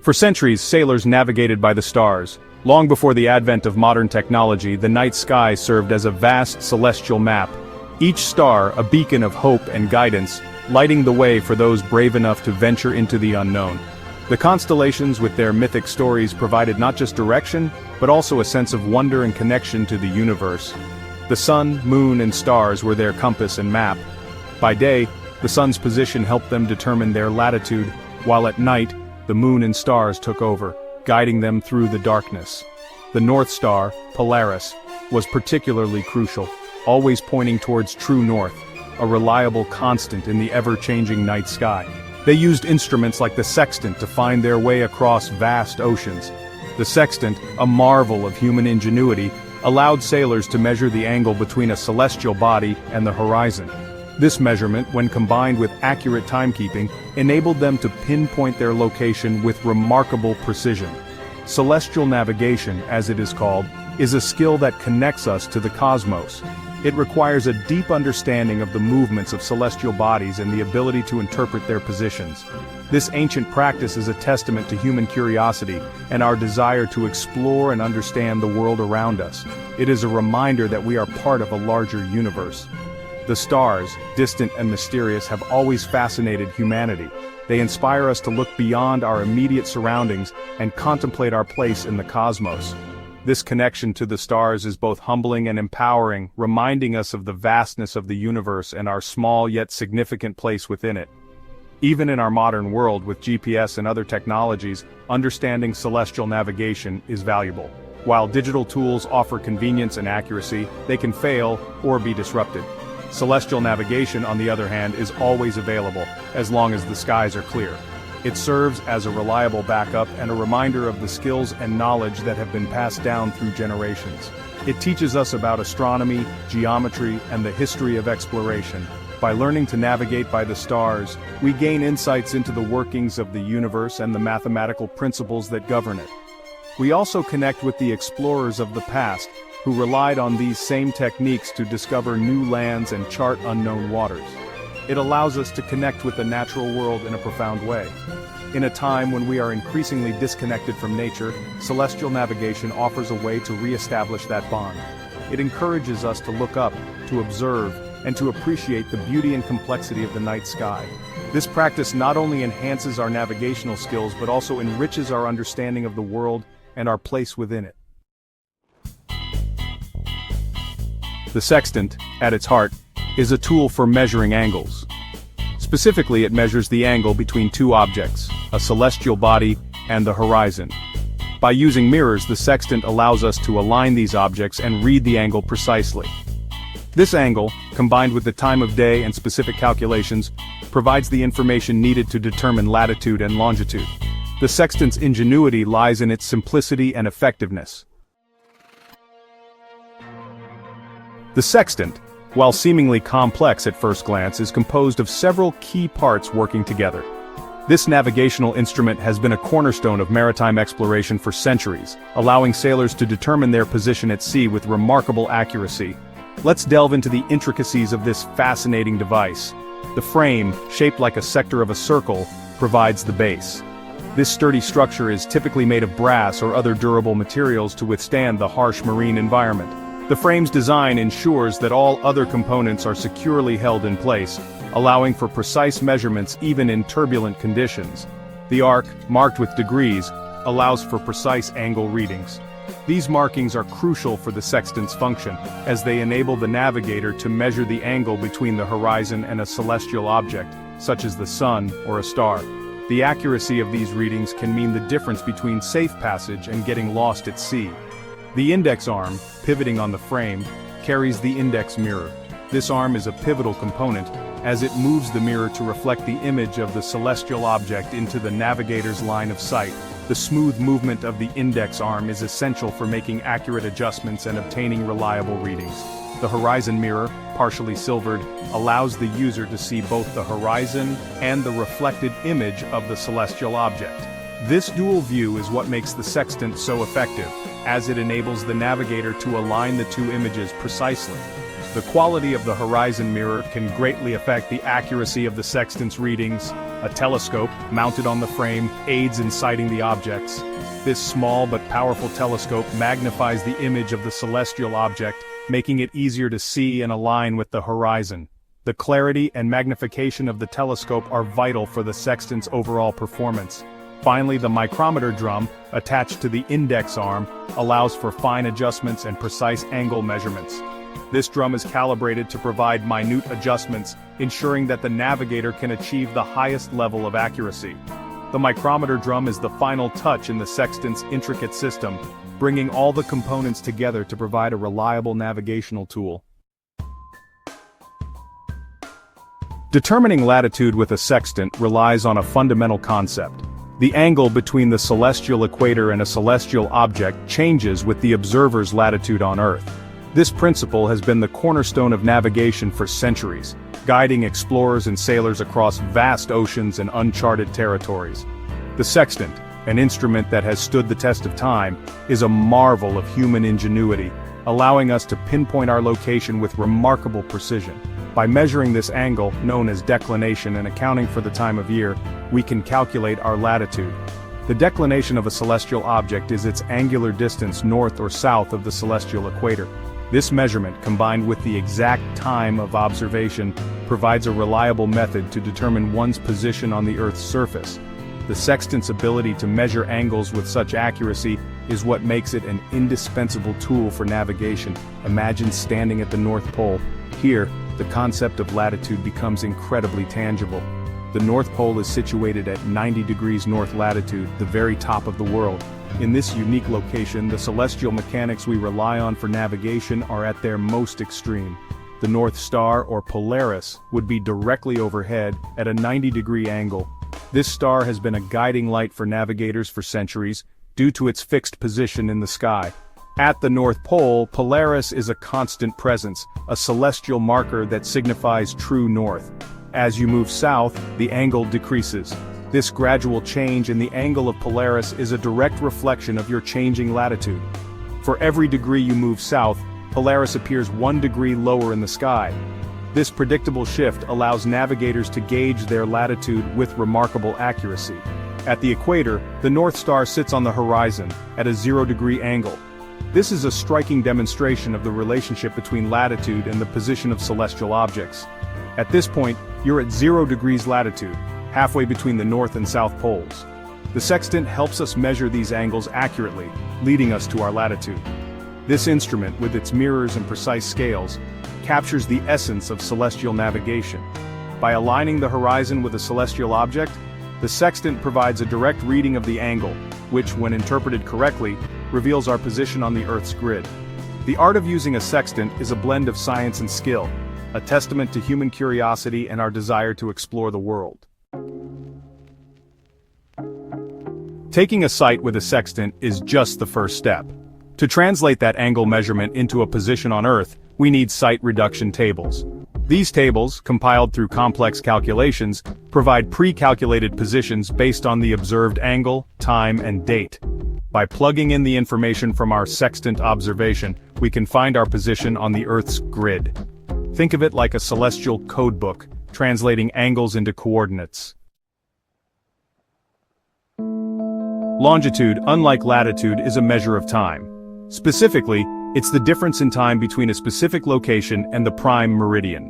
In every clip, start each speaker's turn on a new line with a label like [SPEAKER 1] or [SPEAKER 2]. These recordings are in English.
[SPEAKER 1] For centuries, sailors navigated by the stars. Long before the advent of modern technology, the night sky served as a vast celestial map, each star a beacon of hope and guidance, lighting the way for those brave enough to venture into the unknown. The constellations with their mythic stories provided not just direction, but also a sense of wonder and connection to the universe. The sun, moon, and stars were their compass and map. By day, the sun's position helped them determine their latitude, while at night, the moon and stars took over, guiding them through the darkness. The North Star, Polaris, was particularly crucial, always pointing towards true north, a reliable constant in the ever-changing night sky. They used instruments like the sextant to find their way across vast oceans. The sextant, a marvel of human ingenuity, allowed sailors to measure the angle between a celestial body and the horizon. This measurement, when combined with accurate timekeeping, enabled them to pinpoint their location with remarkable precision. Celestial navigation, as it is called, is a skill that connects us to the cosmos. It requires a deep understanding of the movements of celestial bodies and the ability to interpret their positions. This ancient practice is a testament to human curiosity and our desire to explore and understand the world around us. It is a reminder that we are part of a larger universe. The stars, distant and mysterious, have always fascinated humanity. They inspire us to look beyond our immediate surroundings and contemplate our place in the cosmos. This connection to the stars is both humbling and empowering, reminding us of the vastness of the universe and our small yet significant place within it. Even in our modern world with GPS and other technologies, understanding celestial navigation is valuable. While digital tools offer convenience and accuracy, they can fail or be disrupted. Celestial navigation, on the other hand, is always available, as long as the skies are clear. It serves as a reliable backup and a reminder of the skills and knowledge that have been passed down through generations. It teaches us about astronomy, geometry, and the history of exploration. By learning to navigate by the stars, we gain insights into the workings of the universe and the mathematical principles that govern it. We also connect with the explorers of the past, who relied on these same techniques to discover new lands and chart unknown waters. It allows us to connect with the natural world in a profound way. In a time when we are increasingly disconnected from nature, celestial navigation offers a way to re-establish that bond. It encourages us to look up, to observe, and to appreciate the beauty and complexity of the night sky. This practice not only enhances our navigational skills but also enriches our understanding of the world and our place within it. The sextant, at its heart, is a tool for measuring angles. Specifically, it measures the angle between two objects, a celestial body and the horizon. By using mirrors, the sextant allows us to align these objects and read the angle precisely. This angle, combined with the time of day and specific calculations, provides the information needed to determine latitude and longitude. The sextant's ingenuity lies in its simplicity and effectiveness. The sextant, while seemingly complex at first glance, is composed of several key parts working together. This navigational instrument has been a cornerstone of maritime exploration for centuries, allowing sailors to determine their position at sea with remarkable accuracy. Let's delve into the intricacies of this fascinating device. The frame, shaped like a sector of a circle, provides the base. This sturdy structure is typically made of brass or other durable materials to withstand the harsh marine environment. The frame's design ensures that all other components are securely held in place, allowing for precise measurements even in turbulent conditions. The arc, marked with degrees, allows for precise angle readings. These markings are crucial for the sextant's function, as they enable the navigator to measure the angle between the horizon and a celestial object, such as the sun or a star. The accuracy of these readings can mean the difference between safe passage and getting lost at sea. The index arm, pivoting on the frame, carries the index mirror. This arm is a pivotal component, as it moves the mirror to reflect the image of the celestial object into the navigator's line of sight. The smooth movement of the index arm is essential for making accurate adjustments and obtaining reliable readings. The horizon mirror, partially silvered, allows the user to see both the horizon and the reflected image of the celestial object. This dual view is what makes the sextant so effective, as it enables the navigator to align the two images precisely. The quality of the horizon mirror can greatly affect the accuracy of the sextant's readings. A telescope, mounted on the frame, aids in sighting the objects. This small but powerful telescope magnifies the image of the celestial object, making it easier to see and align with the horizon. The clarity and magnification of the telescope are vital for the sextant's overall performance. Finally, the micrometer drum, attached to the index arm, allows for fine adjustments and precise angle measurements. This drum is calibrated to provide minute adjustments, ensuring that the navigator can achieve the highest level of accuracy. The micrometer drum is the final touch in the sextant's intricate system, bringing all the components together to provide a reliable navigational tool. Determining latitude with a sextant relies on a fundamental concept. The angle between the celestial equator and a celestial object changes with the observer's latitude on Earth. This principle has been the cornerstone of navigation for centuries, guiding explorers and sailors across vast oceans and uncharted territories. The sextant, an instrument that has stood the test of time, is a marvel of human ingenuity, allowing us to pinpoint our location with remarkable precision. By measuring this angle, known as declination, and accounting for the time of year, we can calculate our latitude. The declination of a celestial object is its angular distance north or south of the celestial equator. This measurement, combined with the exact time of observation, provides a reliable method to determine one's position on the Earth's surface. The sextant's ability to measure angles with such accuracy is what makes it an indispensable tool for navigation. Imagine standing at the North Pole. Here, the concept of latitude becomes incredibly tangible. The North Pole is situated at 90 degrees north latitude, the very top of the world. In this unique location, the celestial mechanics we rely on for navigation are at their most extreme. The North Star, or Polaris, would be directly overhead at a 90-degree angle. This star has been a guiding light for navigators for centuries, due to its fixed position in the sky. At the North Pole, Polaris is a constant presence, a celestial marker that signifies true north. As you move south, the angle decreases. This gradual change in the angle of Polaris is a direct reflection of your changing latitude. For every degree you move south, Polaris appears 1 degree lower in the sky. This predictable shift allows navigators to gauge their latitude with remarkable accuracy. At the equator, the North Star sits on the horizon, at a 0-degree angle. This is a striking demonstration of the relationship between latitude and the position of celestial objects. At this point, you're at 0 degrees latitude, halfway between the North and South poles. The sextant helps us measure these angles accurately, leading us to our latitude. This instrument, with its mirrors and precise scales, captures the essence of celestial navigation. By aligning the horizon with a celestial object, the sextant provides a direct reading of the angle, which, when interpreted correctly, reveals our position on the Earth's grid. The art of using a sextant is a blend of science and skill, a testament to human curiosity and our desire to explore the world. Taking a sight with a sextant is just the first step. To translate that angle measurement into a position on Earth, we need sight reduction tables. These tables, compiled through complex calculations, provide pre-calculated positions based on the observed angle, time, and date. By plugging in the information from our sextant observation, we can find our position on the Earth's grid. Think of it like a celestial codebook, translating angles into coordinates. Longitude, unlike latitude, is a measure of time. Specifically, it's the difference in time between a specific location and the prime meridian.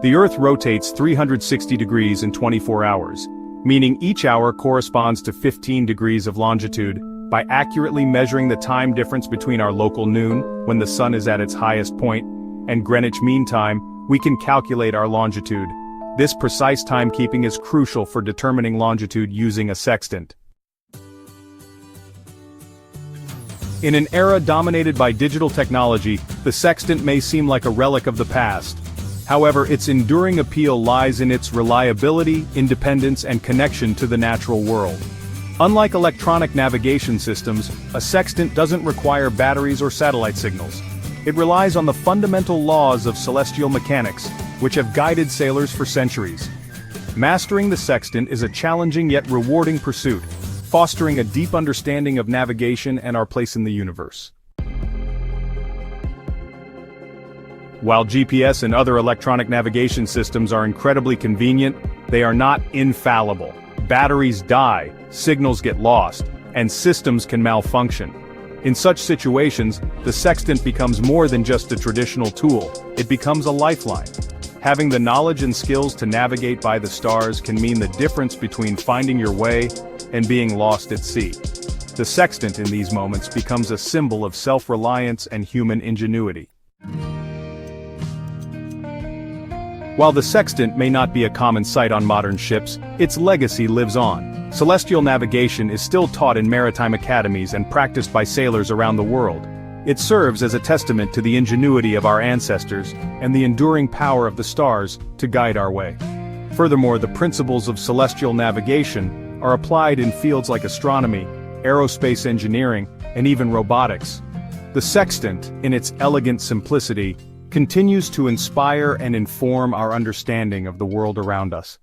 [SPEAKER 1] The Earth rotates 360 degrees in 24 hours, meaning each hour corresponds to 15 degrees of longitude. By accurately measuring the time difference between our local noon, when the sun is at its highest point, and Greenwich Mean Time, we can calculate our longitude. This precise timekeeping is crucial for determining longitude using a sextant. In an era dominated by digital technology, the sextant may seem like a relic of the past. However, its enduring appeal lies in its reliability, independence, and connection to the natural world. Unlike electronic navigation systems, a sextant doesn't require batteries or satellite signals. It relies on the fundamental laws of celestial mechanics, which have guided sailors for centuries. Mastering the sextant is a challenging yet rewarding pursuit, fostering a deep understanding of navigation and our place in the universe. While GPS and other electronic navigation systems are incredibly convenient, they are not infallible. Batteries die, signals get lost, and systems can malfunction. In such situations, the sextant becomes more than just a traditional tool, it becomes a lifeline. Having the knowledge and skills to navigate by the stars can mean the difference between finding your way and being lost at sea. The sextant in these moments becomes a symbol of self-reliance and human ingenuity. While the sextant may not be a common sight on modern ships, its legacy lives on. Celestial navigation is still taught in maritime academies and practiced by sailors around the world. It serves as a testament to the ingenuity of our ancestors and the enduring power of the stars to guide our way. Furthermore, the principles of celestial navigation are applied in fields like astronomy, aerospace engineering, and even robotics. The sextant, in its elegant simplicity, continues to inspire and inform our understanding of the world around us.